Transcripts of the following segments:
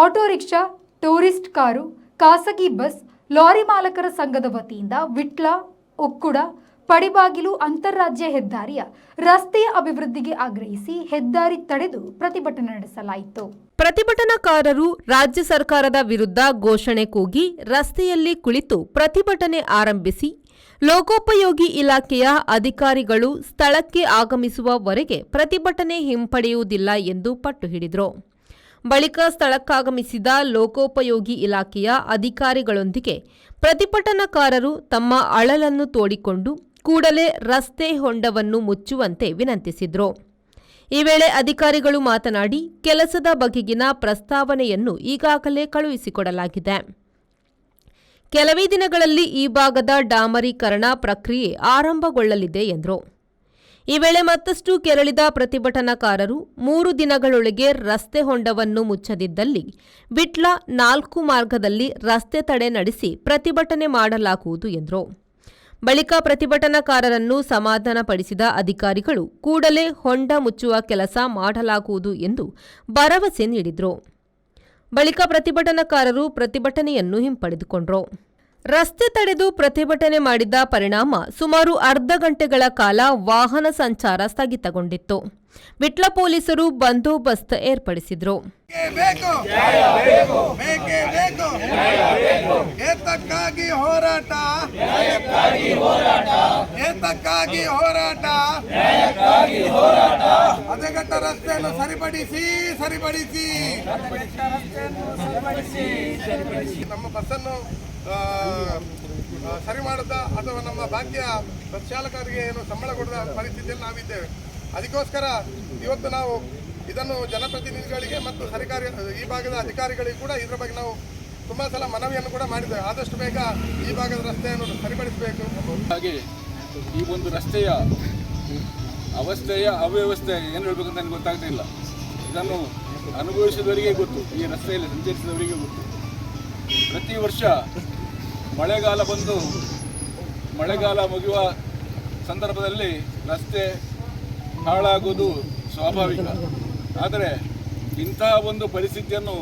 Auto rickshaw, tourist car, ಖಾಸಗಿ bus, lorry ಮಾಲಕರ ಸಂಘದ ವತಿಯಿಂದ ವಿಟ್ಲ, ಉಕ್ಕುಡ, ಪಡಿಬಾಗಿಲು ಅಂತಾರಾಜ್ಯ ಹೆದ್ದಾರಿಯ ರಸ್ತೆಯ ಅಭಿವೃದ್ಧಿಗೆ ಆಗ್ರಹಿಸಿ ಹೆದ್ದಾರಿ ತಡೆದು ಪ್ರತಿಭಟನೆ ನಡೆಸಲಾಯಿತು. ಪ್ರತಿಭಟನಾಕಾರರು ರಾಜ್ಯ ಸರ್ಕಾರದ ವಿರುದ್ಧ ಘೋಷಣೆ ಕೂಗಿ ರಸ್ತೆಯಲ್ಲಿ ಕುಳಿತು ಪ್ರತಿಭಟನೆ ಆರಂಭಿಸಿ ಲೋಕೋಪಯೋಗಿ ಇಲಾಖೆಯ ಅಧಿಕಾರಿಗಳು ಸ್ಥಳಕ್ಕೆ ಆಗಮಿಸುವವರೆಗೆ ಪ್ರತಿಭಟನೆ ಹಿಂಪಡೆಯುವುದಿಲ್ಲ ಎಂದು ಪಟ್ಟು ಹಿಡಿದರು. ಬಳಿಕ ಸ್ಥಳಕ್ಕಾಗಮಿಸಿದ ಲೋಕೋಪಯೋಗಿ ಇಲಾಖೆಯ ಅಧಿಕಾರಿಗಳೊಂದಿಗೆ ಪ್ರತಿಭಟನಾಕಾರರು ತಮ್ಮ ಅಳಲನ್ನು ತೋಡಿಕೊಂಡು ಕೂಡಲೇ ರಸ್ತೆ ಹೊಂಡವನ್ನು ಮುಚ್ಚುವಂತೆ ವಿನಂತಿಸಿದರು. ಈ ವೇಳೆ ಅಧಿಕಾರಿಗಳು ಮಾತನಾಡಿ, ಕೆಲಸದ ಬಗೆಗಿನ ಪ್ರಸ್ತಾವನೆಯನ್ನು ಈಗಾಗಲೇ ಕಳುಹಿಸಿಕೊಡಲಾಗಿದೆ. ಕೆಲವೇ ದಿನಗಳಲ್ಲಿ ಈ ಭಾಗದ ಡಾಮರೀಕರಣ ಪ್ರಕ್ರಿಯೆ ಆರಂಭಗೊಳ್ಳಲಿದೆ ಎಂದರು. ಈ ವೇಳೆ ಮತ್ತಷ್ಟು ಕೆರಳಿದ ಪ್ರತಿಭಟನಾಕಾರರು 3 ದಿನಗಳೊಳಗೆ ರಸ್ತೆ ಹೊಂಡವನ್ನು ಮುಚ್ಚದಿದ್ದಲ್ಲಿ ವಿಟ್ಲ 4 ಮಾರ್ಗದಲ್ಲಿ ರಸ್ತೆ ತಡೆ ನಡೆಸಿ ಪ್ರತಿಭಟನೆ ಮಾಡಲಾಗುವುದು ಎಂದರು. ಬಳಿಕ ಪ್ರತಿಭಟನಾಕಾರರನ್ನು ಸಮಾಧಾನಪಡಿಸಿದ ಅಧಿಕಾರಿಗಳು ಕೂಡಲೇ ಹೊಂಡ ಮುಚ್ಚುವ ಕೆಲಸ ಮಾಡಲಾಗುವುದು ಎಂದು ಭರವಸೆ ನೀಡಿದರು. ಬಳಿಕ ಪ್ರತಿಭಟನಾಕಾರರು ಪ್ರತಿಭಟನೆಯನ್ನು ಹಿಂಪಡೆದುಕೊಂಡರು. ರಸ್ತೆ ತಡೆದು ಪ್ರತಿಭಟನೆ ಮಾಡಿದ ಪರಿಣಾಮ ಸುಮಾರು ಅರ್ಧ ಗಂಟೆಗಳ ಕಾಲ ವಾಹನ ಸಂಚಾರ ಸ್ಥಗಿತಗೊಂಡಿತ್ತು. ವಿಟ್ಲ ಪೊಲೀಸರು ಬಂದೋಬಸ್ತ್ ಏರ್ಪಡಿಸಿದ್ರು. ರಸ್ತೆಯನ್ನು ಸರಿಪಡಿಸಿ ನಮ್ಮ ಬಸ್ಸನ್ನು ಸರಿ ಮಾಡದ ಅಥವಾ ನಮ್ಮ ಭಾಗ್ಯ ಬಸ್ ಚಾಲಕರಿಗೆ ಏನು ಸಂಬಳ ಕೊಡದ ಪರಿಸ್ಥಿತಿಯಲ್ಲಿ ನಾವಿದ್ದೇವೆ. ಅದಕ್ಕೋಸ್ಕರ ಇವತ್ತು ನಾವು ಇದನ್ನು ಜನಪ್ರತಿನಿಧಿಗಳಿಗೆ ಮತ್ತು ಸರ್ಕಾರಿ ಈ ಭಾಗದ ಅಧಿಕಾರಿಗಳಿಗೆ ಕೂಡ ಇದರ ಬಗ್ಗೆ ನಾವು ತುಂಬಾ ಸಲ ಮನವಿಯನ್ನು ಕೂಡ ಮಾಡಿದ್ದೇವೆ. ಆದಷ್ಟು ಬೇಗ ಈ ಭಾಗದ ರಸ್ತೆಯನ್ನು ಸರಿಪಡಿಸಬೇಕು. ಹಾಗೆ ಈ ಒಂದು ರಸ್ತೆಯ ಅವ್ಯವಸ್ಥೆ ಏನು ಹೇಳಬೇಕು ಅಂತ ನನಗೆ ಗೊತ್ತಾಗ್ತಾ ಇಲ್ಲ. ಇದನ್ನು ಅನುಭವಿಸಿದವರಿಗೆ ಗೊತ್ತು, ಈ ರಸ್ತೆಯಲ್ಲಿ ಸಂಚರಿಸಿದವರಿಗೆ ಗೊತ್ತು. ಪ್ರತಿ ವರ್ಷ ಮಳೆಗಾಲ ಬಂದು ಮಳೆಗಾಲ ಮುಗಿಯುವ ಸಂದರ್ಭದಲ್ಲಿ ರಸ್ತೆ ಹಾಳಾಗುವುದು ಸ್ವಾಭಾವಿಕ. ಆದರೆ ಇಂತಹ ಒಂದು ಪರಿಸ್ಥಿತಿಯನ್ನು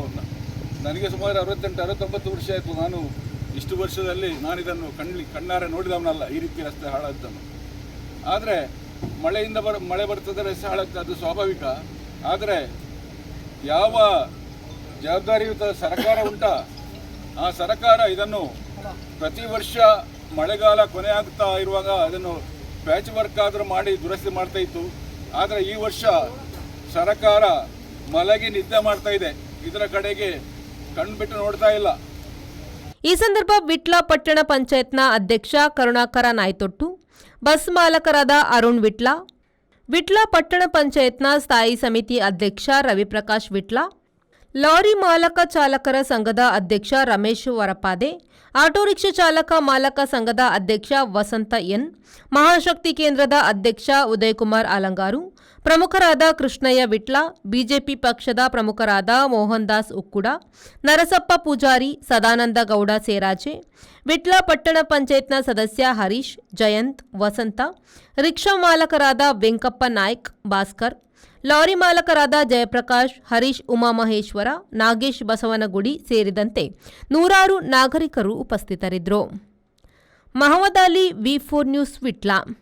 ನನಗೆ ಸುಮಾರು 68-69 ವರ್ಷ ಆಯಿತು. ನಾನು ಇಷ್ಟು ವರ್ಷದಲ್ಲಿ ನಾನಿದನ್ನು ಕಣ್ಣಾರೆ ನೋಡಿದವನಲ್ಲ, ಈ ರೀತಿ ರಸ್ತೆ ಹಾಳಾದ್ದನ್ನು. ಆದರೆ ಮಳೆ ಬರ್ತದೆ, ರಸ್ತೆ ಹಾಳಾಗ್ತದೆ, ಅದು ಸ್ವಾಭಾವಿಕ. ಆದರೆ ಯಾವ ಜವಾಬ್ದಾರಿಯುತ ಸರ್ಕಾರ ಉಂಟಾ, ಆ ಸರ್ಕಾರ ಇದನ್ನು ಪ್ರತಿ ವರ್ಷ ಮಳೆಗಾಲ ಕೊನೆ ಆಗ್ತಾ ಇರುವಾಗ ಅದನ್ನು ಪ್ಯಾಚ್ ವರ್ಕ್ ಆದರೂ ಮಾಡಿ ದುರಸ್ತಿ ಮಾಡ್ತಾ ಇತ್ತು. ಆದರೆ ಈ ವರ್ಷ ಸರ್ಕಾರ ಮಲಗಿ ನಿದ್ದೆ ಮಾಡ್ತಾ ಇದೆ, ಇದರ ಕಡೆಗೆ ಕಣ್ಬಿಟ್ಟು ನೋಡ್ತಾ ಇಲ್ಲ. ಈ ಸಂದರ್ಭ ವಿಟ್ಲ ಪಟ್ಟಣ ಪಂಚಾಯತ್ನ ಅಧ್ಯಕ್ಷ ಕರುಣಾಕರ ನಾಯ್ತೊಟ್ಟು, ಬಸ್ ಮಾಲಕರಾದ ಅರುಣ್ ವಿಟ್ಲ, ವಿಟ್ಲ ಪಟ್ಟಣ ಪಂಚಾಯತ್ನ ಸ್ಥಾಯಿ ಸಮಿತಿ ಅಧ್ಯಕ್ಷ ರವಿಪ್ರಕಾಶ್ ವಿಟ್ಲ, ಲಾರಿ ಮಾಲಕ ಚಾಲಕರ ಸಂಘದ ಅಧ್ಯಕ್ಷ ರಮೇಶ್ ವರಪಾದೆ, ಆಟೋ ರಿಕ್ಷಾ ಚಾಲಕ ಮಾಲಕ ಸಂಘದ ಅಧ್ಯಕ್ಷ ವಸಂತ ಎನ್, ಮಹಾಶಕ್ತಿ ಕೇಂದ್ರದ ಅಧ್ಯಕ್ಷ ಉದಯಕುಮಾರ್ ಅಲಂಗಾರು, ಪ್ರಮುಖರಾದ ಕೃಷ್ಣಯ್ಯ ವಿಟ್ಲ, ಬಿಜೆಪಿ ಪಕ್ಷದ ಪ್ರಮುಖರಾದ ಮೋಹನ್ ದಾಸ್ ಉಕ್ಕುಡ, ನರಸಪ್ಪ ಪೂಜಾರಿ, ಸದಾನಂದ ಗೌಡ ಸೇರಾಜೆ, ವಿಟ್ಲ ಪಟ್ಟಣ ಪಂಚಾಯತ್ನ ಸದಸ್ಯ ಹರೀಶ್, ಜಯಂತ್, ವಸಂತ, ರಿಕ್ಷಾ ಮಾಲಕರಾದ ವೆಂಕಪ್ಪ ನಾಯ್ಕ್, ಭಾಸ್ಕರ್, ಲಾರಿ ಮಾಲಕರಾದ ಜಯಪ್ರಕಾಶ್, ಹರೀಶ್ ಉಮಾಮಹೇಶ್ವರ, ನಾಗೇಶ್ ಬಸವನಗುಡಿ ಸೇರಿದಂತೆ ನೂರಾರು ನಾಗರಿಕರು ಉಪಸ್ಥಿತರಿದ್ದರು. ಮಹಮ್ಮದ್ ಅಲಿ, ವಿ4 ನ್ಯೂಸ್, ವಿಟ್ಲ.